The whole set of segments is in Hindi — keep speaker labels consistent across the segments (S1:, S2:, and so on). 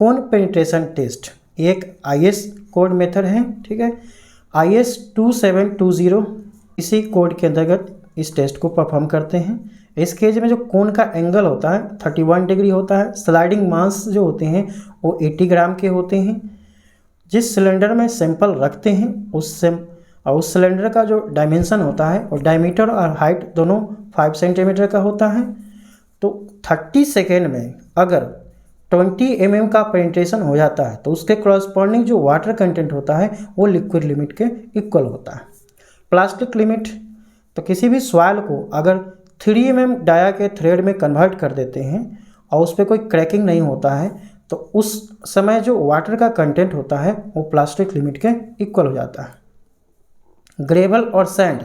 S1: कोन पेनिट्रेशन टेस्ट एक IS कोड मेथड है, ठीक है। IS 2720 इसी कोड के अंतर्गत इस टेस्ट को परफॉर्म करते हैं। इस केस में जो कोन का एंगल होता है 31 डिग्री होता है। स्लाइडिंग मास जो होते हैं वो 80 ग्राम के होते हैं। जिस सिलेंडर में सैंपल रखते हैं उस सिलेंडर का जो डायमेंशन होता है और डायमीटर और हाइट दोनों 5 सेंटीमीटर का होता है। तो 30 सेकेंड में अगर 20 mm का पेनिट्रेशन हो जाता है तो उसके क्रॉसपॉन्डिंग जो वाटर कंटेंट होता है वो लिक्विड लिमिट के इक्वल होता है। प्लास्टिक लिमिट, तो किसी भी सॉइल को अगर 3 mm डाया के थ्रेड में कन्वर्ट कर देते हैं और उस पर कोई क्रैकिंग नहीं होता है तो उस समय जो वाटर का कंटेंट होता है वो प्लास्टिक लिमिट के इक्वल हो जाता है। ग्रेवल और सैंड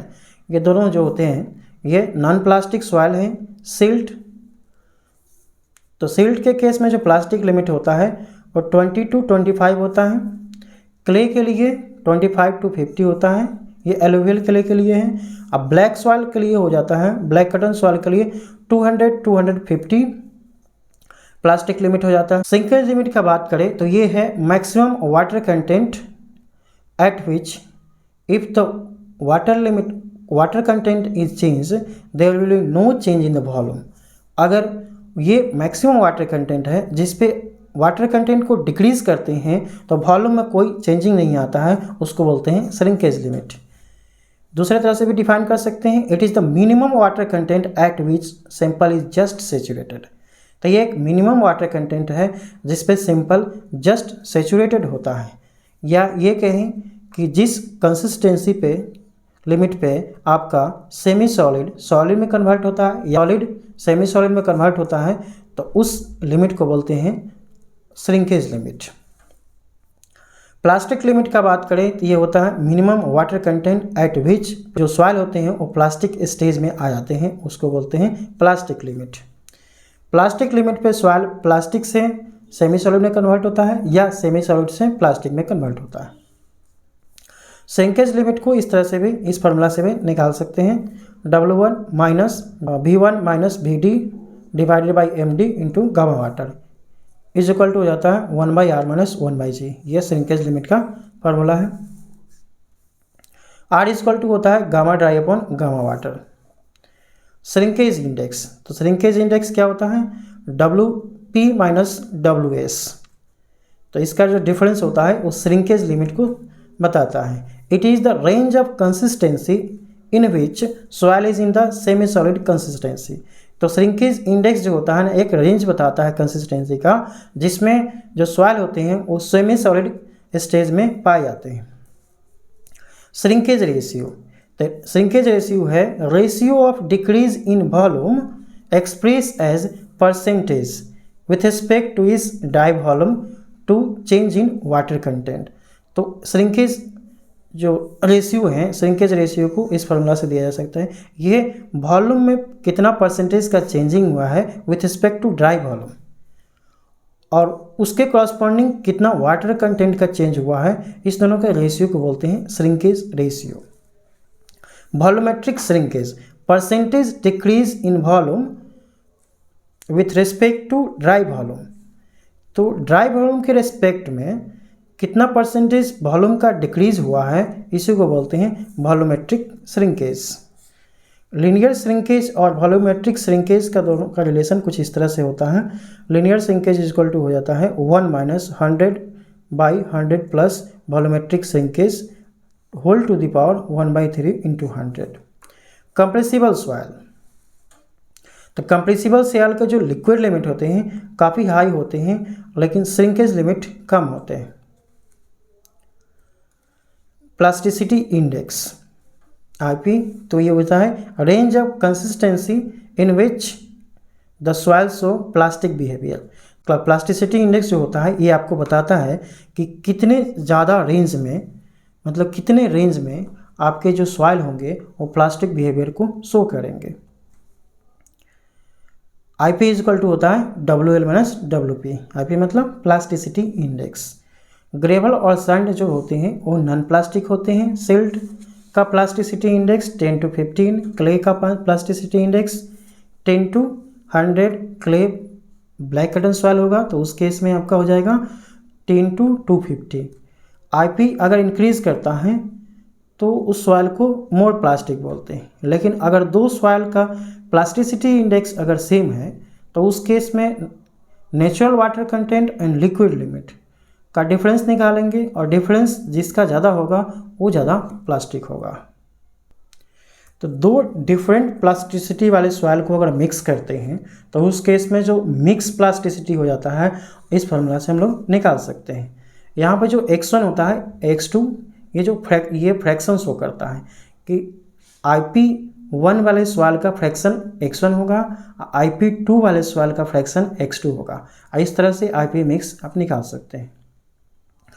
S1: ये दोनों जो होते हैं ये नॉन प्लास्टिक सॉइल हैं। सिल्ट, तो सिल्ट के केस में जो प्लास्टिक लिमिट होता है वो 20 to 25 होता है। क्ले के लिए 25 to 50 होता है, ये एलुवियल क्ले के लिए है। अब ब्लैक सॉइल के लिए हो जाता है, ब्लैक कटन सॉइल के लिए 200-250 प्लास्टिक लिमिट हो जाता है। सिंकेज लिमिट का बात करें तो ये है maximum water content at which if the water content is change there will be no change in the volume. अगर ये मैक्सिमम वाटर कंटेंट है जिस पे वाटर कंटेंट को डिक्रीज करते हैं तो वॉल्यूम में कोई चेंजिंग नहीं आता है, उसको बोलते हैं श्रिंकेज लिमिट। दूसरे तरह से भी डिफाइन कर सकते हैं, it is the minimum water content at which sample is just saturated. तो ये एक मिनिमम वाटर कंटेंट है जिस पे सैंपल जस्ट सेचुरेटेड होता है, या ये कहें कि जिस कंसिस्टेंसी पे लिमिट पे आपका सेमी सॉलिड सॉलिड में कन्वर्ट होता है या सॉलिड सेमी सॉलिड में कन्वर्ट होता है तो उस लिमिट को बोलते हैं श्रिंकेज लिमिट। प्लास्टिक लिमिट का बात करें तो ये होता है मिनिमम वाटर कंटेंट एट विच जो सॉइल होते हैं वो प्लास्टिक स्टेज में आ जाते हैं, उसको बोलते हैं प्लास्टिक लिमिट। प्लास्टिक लिमिट पे सॉइल प्लास्टिक से सेमी सॉलिड में कन्वर्ट होता है या सेमी सॉलिड से प्लास्टिक में कन्वर्ट होता है। श्रिंकेज लिमिट को इस तरह से भी, इस फार्मूला से भी निकाल सकते हैं, W1 minus V1 minus VD divided by MD into gamma water is equal to हो जाता है 1/R माइनस 1/G। ये श्रिंकेज लिमिट का फार्मूला है। R इज इक्वल टू होता है gamma dry upon gamma water. Shrinkage index, तो श्रिंकेज इंडेक्स क्या होता है WP माइनस WS। तो इसका जो डिफरेंस होता है वो श्रिंकेज लिमिट को बताता है। It is the range of consistency in which soil is in the semi solid consistency. तो श्रिंकेज इंडेक्स जो होता है ना एक रेंज बताता है कंसिस्टेंसी का जिसमें जो सॉइल होते हैं वो सेमी सॉलिड स्टेज में पाए जाते हैं। श्रिंकेज रेशियो, तो श्रिंकेज रेशियो है ratio of decrease in volume express as percentage with respect to इस dry volume to change in water content. तो श्रिंकेज जो रेशियो है, श्रिंकेज रेशियो को इस फार्मूला से दिया जा सकता है, ये वॉल्यूम में कितना परसेंटेज का चेंजिंग हुआ है with respect to dry volume और उसके कॉरस्पॉन्डिंग कितना वाटर कंटेंट का चेंज हुआ है, इस दोनों के रेशियो को बोलते हैं shrinkage ratio. Volumetric shrinkage, percentage decrease in volume with respect to dry volume. तो ड्राई वॉल्यूम के रिस्पेक्ट में कितना परसेंटेज वॉल्यूम का डिक्रीज हुआ है इसी को बोलते हैं वॉल्यूमेट्रिक श्रिंकेज। लीनियर श्रिंकेज और वॉल्यूमेट्रिक श्रिंकेज का दोनों का रिलेशन कुछ इस तरह से होता है। Linear shrinkage is equal to हो जाता है 1 minus 100/100 plus volumetric shrinkage whole to the power 1/3 into 100। Compressible soil, तो कंप्रेसिबल सॉइल के जो लिक्विड लिमिट होते हैं काफ़ी हाई होते हैं लेकिन श्रिंकेज लिमिट कम होते हैं। प्लास्टिसिटी इंडेक्स IP, तो ये होता है range of consistency in which the soil show plastic behaviour. Plasticity index जो होता है ये आपको बताता है कि कितने ज़्यादा रेंज में, मतलब कितने रेंज में आपके जो सॉइल होंगे वो प्लास्टिक बिहेवियर को शो करेंगे। IP इज इक्वल टू होता है WL माइनस WP। IP मतलब प्लास्टिसिटी इंडेक्स। ग्रेवल और सैंड जो होते हैं वो नॉन प्लास्टिक होते हैं। सिल्ट का प्लास्टिसिटी इंडेक्स 10 to 15, क्ले का plasticity index 10 to 100, clay black cotton soil होगा तो उस केस में आपका हो जाएगा 10/250। आईपी अगर इंक्रीज करता है तो उस सॉइल को मोर प्लास्टिक बोलते हैं। लेकिन अगर दो सॉइल का प्लास्टिसिटी इंडेक्स अगर सेम है तो उस केस में natural water content and liquid limit का डिफरेंस निकालेंगे और डिफरेंस जिसका ज़्यादा होगा वो ज़्यादा प्लास्टिक होगा। तो दो डिफरेंट प्लास्टिसिटी वाले सॉइल को अगर मिक्स करते हैं तो उस केस में जो मिक्स प्लास्टिसिटी हो जाता है, इस फार्मूला से हम लोग निकाल सकते हैं। यहाँ पे जो x1 होता है x2, ये फ्रैक्शन शो करता है कि IP1 वाले सॉइल का फ्रैक्शन x1 होगा, IP2 वाले सॉइल का फ्रैक्शन x2 होगा। इस तरह से IP मिक्स आप निकाल सकते हैं।